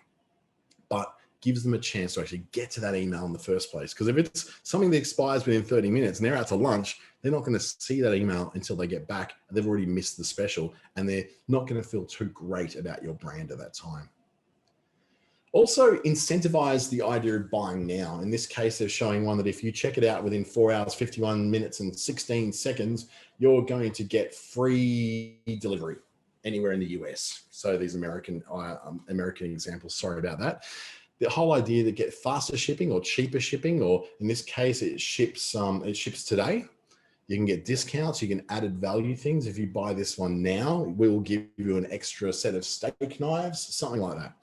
but gives them a chance to actually get to that email in the first place. Because if it's something that expires within 30 minutes and they're out to lunch, they're not going to see that email until they get back and they've already missed the special and they're not going to feel too great about your brand at that time. Also, incentivize the idea of buying now. In this case, they're showing one that if you check it out within 4 hours, 51 minutes and 16 seconds, you're going to get free delivery anywhere in the US. So these American examples, sorry about that. The whole idea to get faster shipping or cheaper shipping, or in this case, it ships today. You can get discounts, you can added value things. If you buy this one now, we will give you an extra set of steak knives, something like that.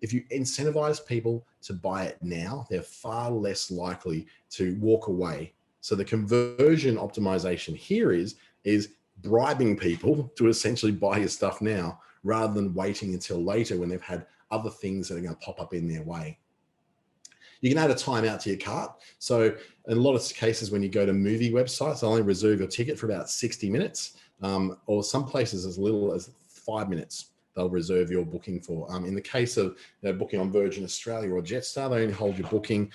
If you incentivize people to buy it now, they're far less likely to walk away. So the conversion optimization here is bribing people to essentially buy your stuff now rather than waiting until later when they've had other things that are going to pop up in their way. You can add a timeout to your cart. So in a lot of cases, when you go to movie websites, they'll only reserve your ticket for about 60 minutes, or some places as little as 5 minutes. They'll reserve your booking for. In the case of booking on Virgin Australia or Jetstar, they only hold your booking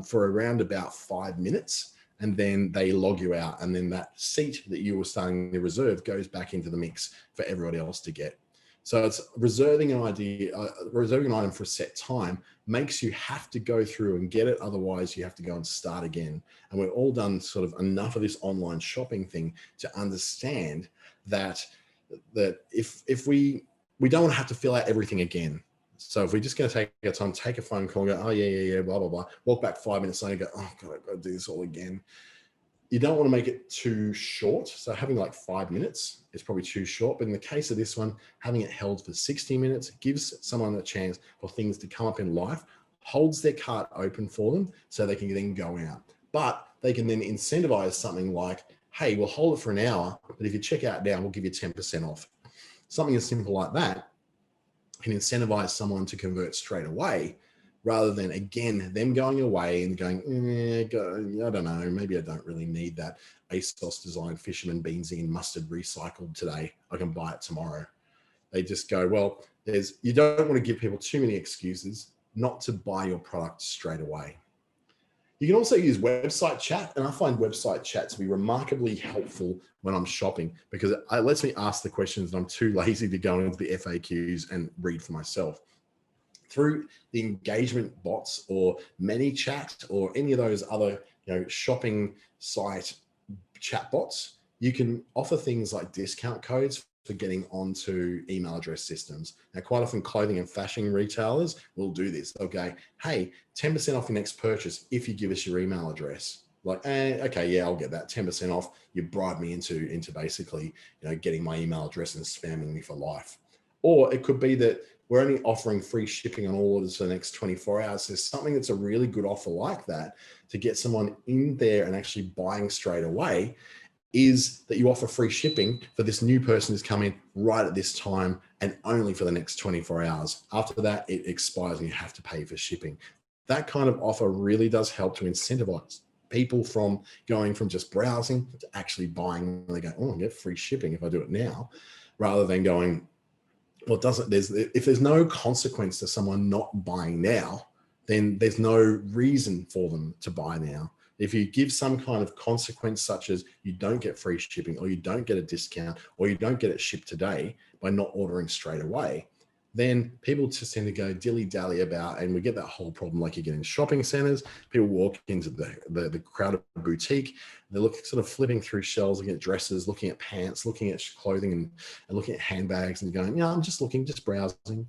for around about 5 minutes, and then they log you out. And then that seat that you were starting to reserve goes back into the mix for everybody else to get. So it's reserving an item for a set time makes you have to go through and get it. Otherwise, you have to go and start again. And we've all done sort of enough of this online shopping thing to understand that if we don't want to have to fill out everything again. So if we're just going to take our time, take a phone call and go, oh, yeah, blah, blah, blah, walk back 5 minutes later and go, oh, God, I've got to do this all again. You don't want to make it too short. So having like 5 minutes is probably too short. But in the case of this one, having it held for 60 minutes gives someone a chance for things to come up in life, holds their cart open for them so they can then go out. But they can then incentivize something like, hey, we'll hold it for an hour, but if you check out now, we'll give you 10% off. Something as simple like that can incentivize someone to convert straight away, rather than, again, them going away and going, I don't know, maybe I don't really need that ASOS designed fisherman beansy and mustard recycled today. I can buy it tomorrow. They just go, well, you don't want to give people too many excuses not to buy your product straight away. You can also use website chat, and I find website chat to be remarkably helpful when I'm shopping, because it lets me ask the questions that I'm too lazy to go into the FAQs and read for myself. Through the engagement bots or ManyChat or any of those other shopping site chat bots, you can offer things like discount codes for getting onto email address systems. Now, quite often clothing and fashion retailers will do this. They'll go, hey, 10% off your next purchase if you give us your email address. Like, okay, yeah, I'll get that 10% off. You bribe me into basically, getting my email address and spamming me for life. Or it could be that we're only offering free shipping on all orders for the next 24 hours. There's something that's a really good offer like that to get someone in there and actually buying straight away, is that you offer free shipping for this new person who's coming right at this time and only for the next 24 hours. After that, it expires and you have to pay for shipping. That kind of offer really does help to incentivize people from going from just browsing to actually buying. They go, oh, I get free shipping if I do it now, rather than going, well, if there's no consequence to someone not buying now, then there's no reason for them to buy now. If you give some kind of consequence, such as you don't get free shipping, or you don't get a discount, or you don't get it shipped today by not ordering straight away, then people just tend to go dilly-dally about, and we get that whole problem like you get in shopping centers. People walk into the crowded boutique, they look sort of flipping through shelves, looking at dresses, looking at pants, looking at clothing, and looking at handbags, and going, yeah, I'm just looking, just browsing.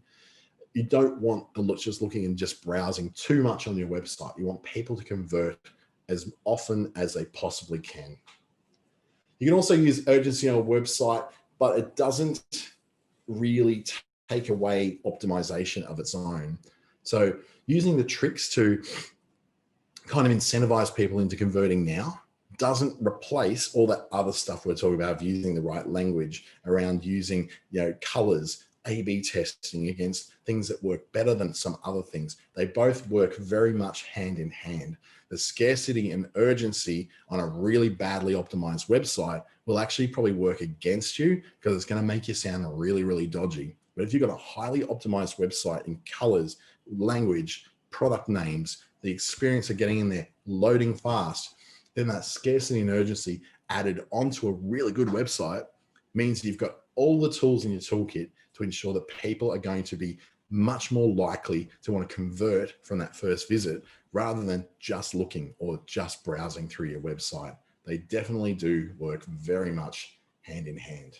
You don't want to look just looking and just browsing too much on your website. You want people to convert as often as they possibly can. You can also use urgency on a website, but it doesn't really take away optimization of its own. So using the tricks to kind of incentivize people into converting now doesn't replace all that other stuff we're talking about, of using the right language, around using colors, A/B testing against things that work better than some other things. They both work very much hand in hand. The scarcity and urgency on a really badly optimized website will actually probably work against you, because it's going to make you sound really, really dodgy. But if you've got a highly optimized website in colors, language, product names, the experience of getting in there, loading fast, then that scarcity and urgency added onto a really good website means you've got all the tools in your toolkit to ensure that people are going to be much more likely to want to convert from that first visit, rather than just looking or just browsing through your website. They definitely do work very much hand in hand.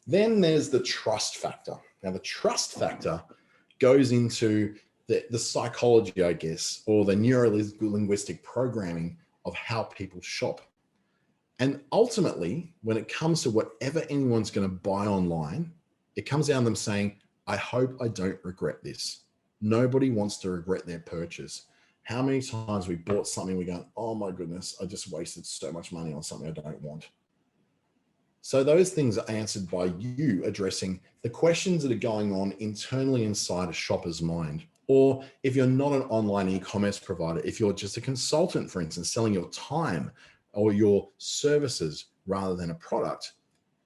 Then there's the trust factor. Now, the trust factor goes into the psychology, I guess, or the neuro-linguistic programming of how people shop. And ultimately, when it comes to whatever anyone's going to buy online, it comes down to them saying, I hope I don't regret this. Nobody wants to regret their purchase. How many times we bought something, we go, oh my goodness, I just wasted so much money on something I don't want. So those things are answered by you addressing the questions that are going on internally inside a shopper's mind. Or if you're not an online e-commerce provider, if you're just a consultant, for instance, selling your time or your services rather than a product,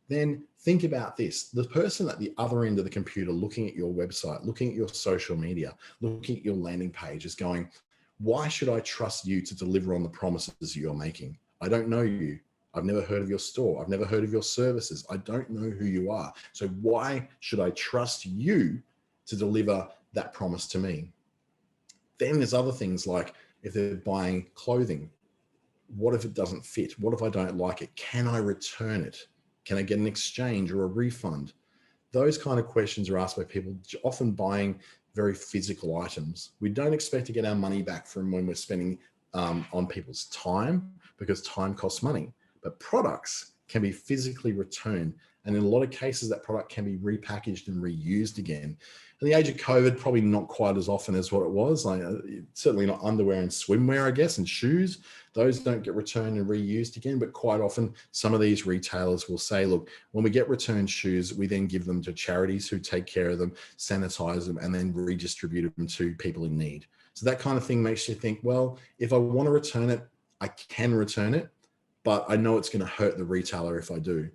then think about this. The person at the other end of the computer looking at your website, looking at your social media, looking at your landing page is going, why should I trust you to deliver on the promises you're making? I don't know you. I've never heard of your store. I've never heard of your services. I don't know who you are. So why should I trust you to deliver that promise to me? Then there's other things like, if they're buying clothing, what if it doesn't fit? What if I don't like it? Can I return it? Can I get an exchange or a refund? Those kind of questions are asked by people often buying very physical items. We don't expect to get our money back from when we're spending on people's time, because time costs money. But products can be physically returned. And in a lot of cases, that product can be repackaged and reused again. In the age of COVID, probably not quite as often as what it was. Like, certainly not underwear and swimwear, I guess, and shoes. Those don't get returned and reused again. But quite often, some of these retailers will say, look, when we get returned shoes, we then give them to charities who take care of them, sanitize them, and then redistribute them to people in need. So that kind of thing makes you think, well, if I want to return it, I can return it, but I know it's going to hurt the retailer if I do.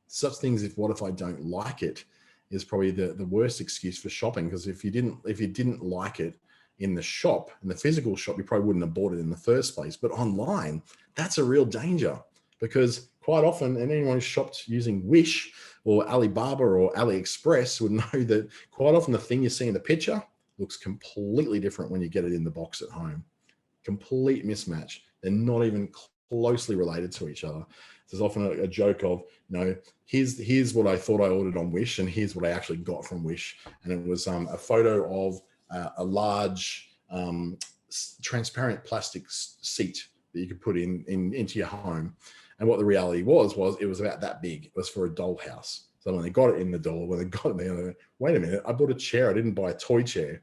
Such things, what if I don't like it, is probably the worst excuse for shopping, because if you didn't like it in the shop, in the physical shop, you probably wouldn't have bought it in the first place. But online, that's a real danger, because quite often, and anyone who's shopped using Wish or Alibaba or AliExpress would know that quite often the thing you see in the picture looks completely different when you get it in the box at home. Complete mismatch. They're not even closely related to each other. There's often a joke of, here's what I thought I ordered on Wish, and here's what I actually got from Wish. And it was a photo of a large transparent plastic seat that you could put into your home. And what the reality was it was about that big. It was for a dollhouse. So when they got it in the door, when they got it there, they went, wait a minute, I bought a chair. I didn't buy a toy chair.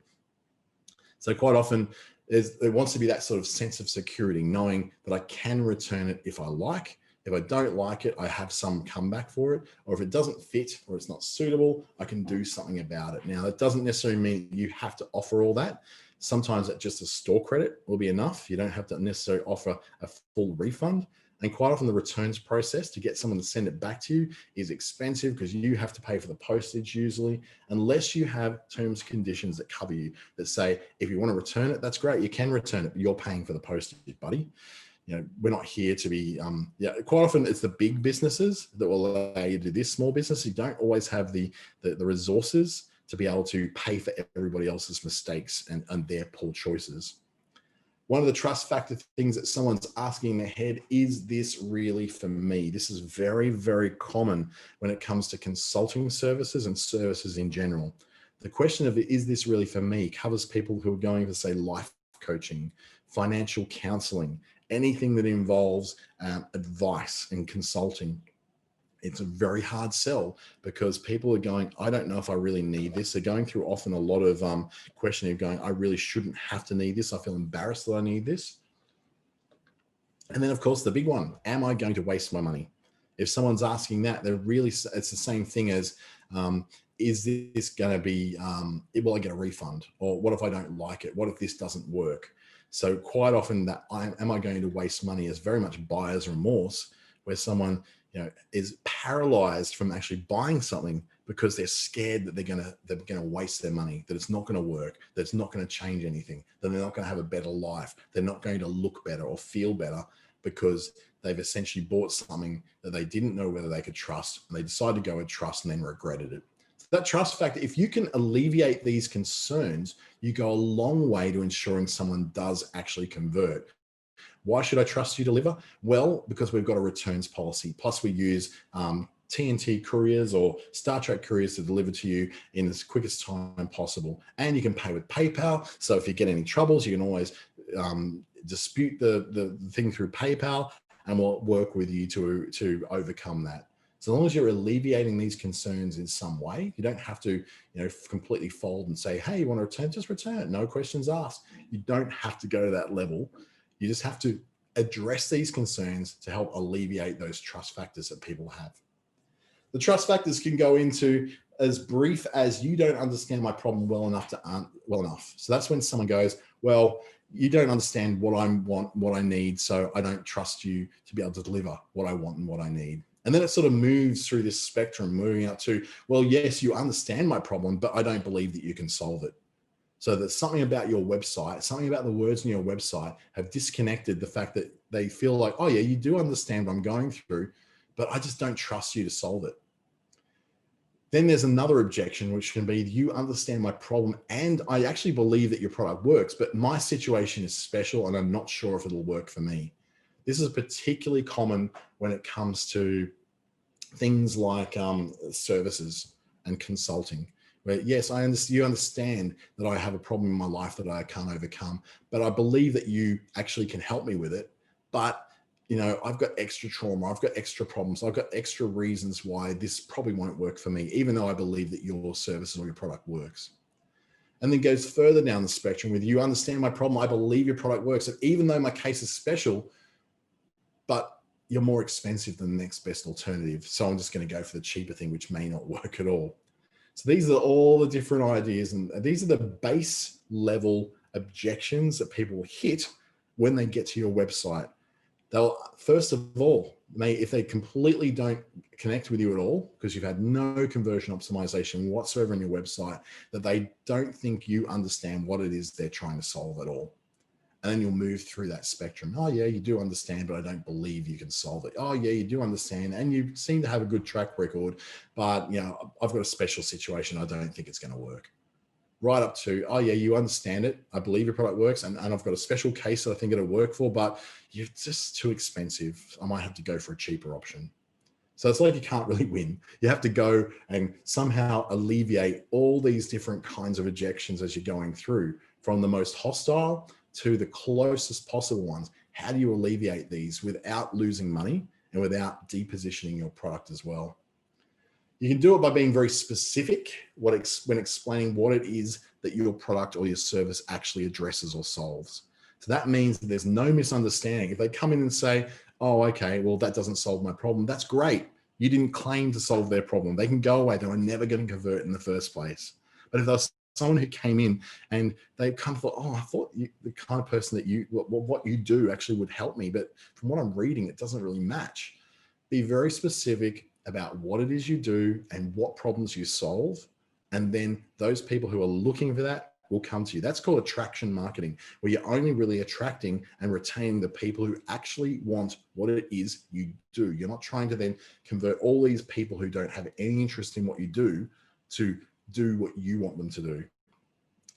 So quite often, there wants to be that sort of sense of security, knowing that I can return it if I like. If I don't like it, I have some comeback for it. Or if it doesn't fit or it's not suitable, I can do something about it. Now, that doesn't necessarily mean you have to offer all that. Sometimes just a store credit will be enough. You don't have to necessarily offer a full refund. And quite often the returns process to get someone to send it back to you is expensive, because you have to pay for the postage usually, unless you have terms and conditions that cover you, that say, if you want to return it, that's great. You can return it, but you're paying for the postage, buddy. We're not here to be, quite often it's the big businesses that will allow you to do this. Small business, you don't always have the resources to be able to pay for everybody else's mistakes and their poor choices. One of the trust factor things that someone's asking in their head, is this really for me? This is very, very common when it comes to consulting services and services in general. The question of, is this really for me, covers people who are going to, say, life coaching, financial counseling, anything that involves advice and consulting. It's a very hard sell, because people are going, I don't know if I really need this. They're going through often a lot of questioning, going, I really shouldn't have to need this. I feel embarrassed that I need this. And then, of course, the big one, am I going to waste my money? If someone's asking that, it's the same thing as, is this going to be, will I get a refund? Or what if I don't like it? What if this doesn't work? So quite often that am I going to waste money is very much buyer's remorse, where someone is paralyzed from actually buying something because they're scared that they're going to waste their money, that it's not going to work, that it's not going to change anything, that they're not going to have a better life, they're not going to look better or feel better, because they've essentially bought something that they didn't know whether they could trust, and they decided to go with trust and then regretted it. So that trust factor, if you can alleviate these concerns, you go a long way to ensuring someone does actually convert. Why should I trust you to deliver? Well, because we've got a returns policy. Plus we use TNT couriers or Star Trek couriers to deliver to you in as quickest time possible. And you can pay with PayPal. So if you get any troubles, you can always dispute the thing through PayPal, and we'll work with you to overcome that. So as long as you're alleviating these concerns in some way, you don't have to, completely fold and say, hey, you want to return? Just return it. No questions asked. You don't have to go to that level. You just have to address these concerns to help alleviate those trust factors that people have. The trust factors can go into as brief as, you don't understand my problem well enough. So that's when someone goes, well, you don't understand what I want, what I need, so I don't trust you to be able to deliver what I want and what I need. And then it sort of moves through this spectrum, moving up to, well, yes, you understand my problem, but I don't believe that you can solve it. So there's something about your website, something about the words in your website have disconnected the fact that they feel like, oh yeah, you do understand what I'm going through, but I just don't trust you to solve it. Then there's another objection, which can be, you understand my problem and I actually believe that your product works, but my situation is special and I'm not sure if it'll work for me. This is particularly common when it comes to things like services and consulting, where yes, you understand that I have a problem in my life that I can't overcome, but I believe that you actually can help me with it. But I've got extra trauma, I've got extra problems, I've got extra reasons why this probably won't work for me, even though I believe that your service or your product works. And then goes further down the spectrum with, you understand my problem, I believe your product works. And even though my case is special, but you're more expensive than the next best alternative, so I'm just going to go for the cheaper thing, which may not work at all. So these are all the different ideas, and these are the base level objections that people hit when they get to your website. They'll, first of all, if they completely don't connect with you at all, because you've had no conversion optimization whatsoever on your website, that they don't think you understand what it is they're trying to solve at all. And then you'll move through that spectrum. Oh yeah, you do understand, but I don't believe you can solve it. Oh yeah, you do understand, and you seem to have a good track record, but I've got a special situation. I don't think it's going to work. Right up to, oh yeah, you understand it. I believe your product works, and I've got a special case that I think it'll work for, but you're just too expensive. I might have to go for a cheaper option. So it's like you can't really win. You have to go and somehow alleviate all these different kinds of objections as you're going through, from the most hostile to the closest possible ones. How do you alleviate these without losing money and without depositioning your product as well? You can do it by being very specific when explaining what it is that your product or your service actually addresses or solves. So that means that there's no misunderstanding. If they come in and say, oh, okay, well, that doesn't solve my problem, that's great. You didn't claim to solve their problem. They can go away. They were never going to convert in the first place. But if there's someone who came in and they kind of thought, oh, I thought the kind of person that what you do actually would help me, but from what I'm reading, it doesn't really match. Be very specific about what it is you do and what problems you solve. And then those people who are looking for that will come to you. That's called attraction marketing, where you're only really attracting and retaining the people who actually want what it is you do. You're not trying to then convert all these people who don't have any interest in what you do to do what you want them to do.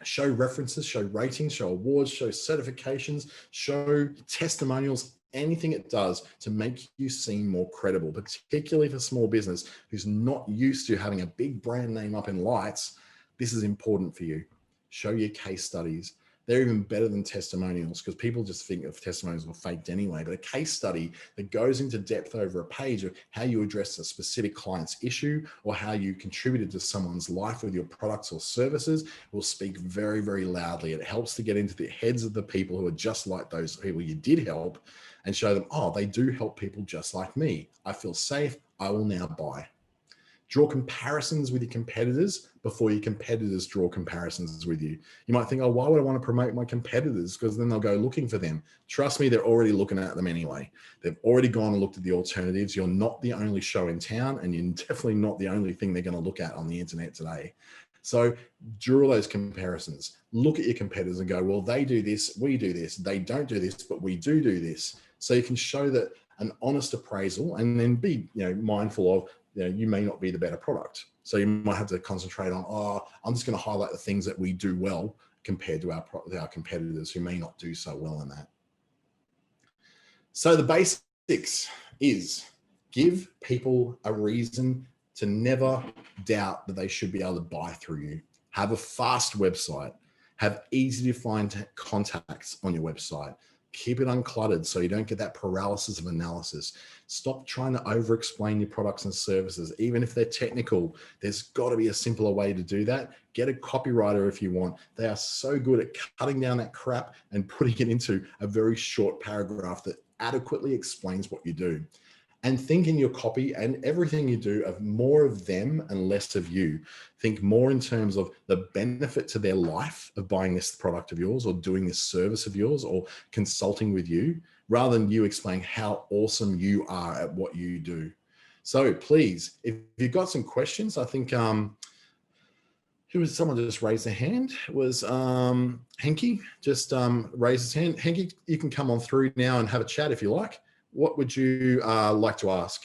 Show references, show ratings, show awards, show certifications, show testimonials, anything it does to make you seem more credible, particularly for small business who's not used to having a big brand name up in lights. This is important for you. Show your case studies. They're even better than testimonials, because people just think of testimonials are faked anyway. But a case study that goes into depth over a page of how you address a specific client's issue or how you contributed to someone's life with your products or services will speak very, very loudly. It helps to get into the heads of the people who are just like those people you did help and show them, oh, they do help people just like me. I feel safe. I will now buy. Draw comparisons with your competitors before your competitors draw comparisons with you. You might think, oh, why would I want to promote my competitors? Because then they'll go looking for them. Trust me, they're already looking at them anyway. They've already gone and looked at the alternatives. You're not the only show in town, and you're definitely not the only thing they're going to look at on the internet today. So draw those comparisons. Look at your competitors and go, well, they do this, we do this. They don't do this, but we do this. So you can show that an honest appraisal, and then be mindful of, you may not be the better product. So you might have to concentrate on, oh, I'm just going to highlight the things that we do well compared to our competitors who may not do so well in that. So the basics is give people a reason to never doubt that they should be able to buy through you. Have a fast website. Have easy to find contacts on your website. Keep it uncluttered so you don't get that paralysis of analysis. Stop trying to over-explain your products and services. Even if they're technical, there's got to be a simpler way to do that. Get a copywriter if you want. They are so good at cutting down that crap and putting it into a very short paragraph that adequately explains what you do. And think in your copy and everything you do of more of them and less of you. Think more in terms of the benefit to their life of buying this product of yours or doing this service of yours or consulting with you, rather than you explaining how awesome you are at what you do. So please, if you've got some questions, I think, someone just raised their hand. It was Henky, just raised his hand. Henky, you can come on through now and have a chat if you like. What would you like to ask?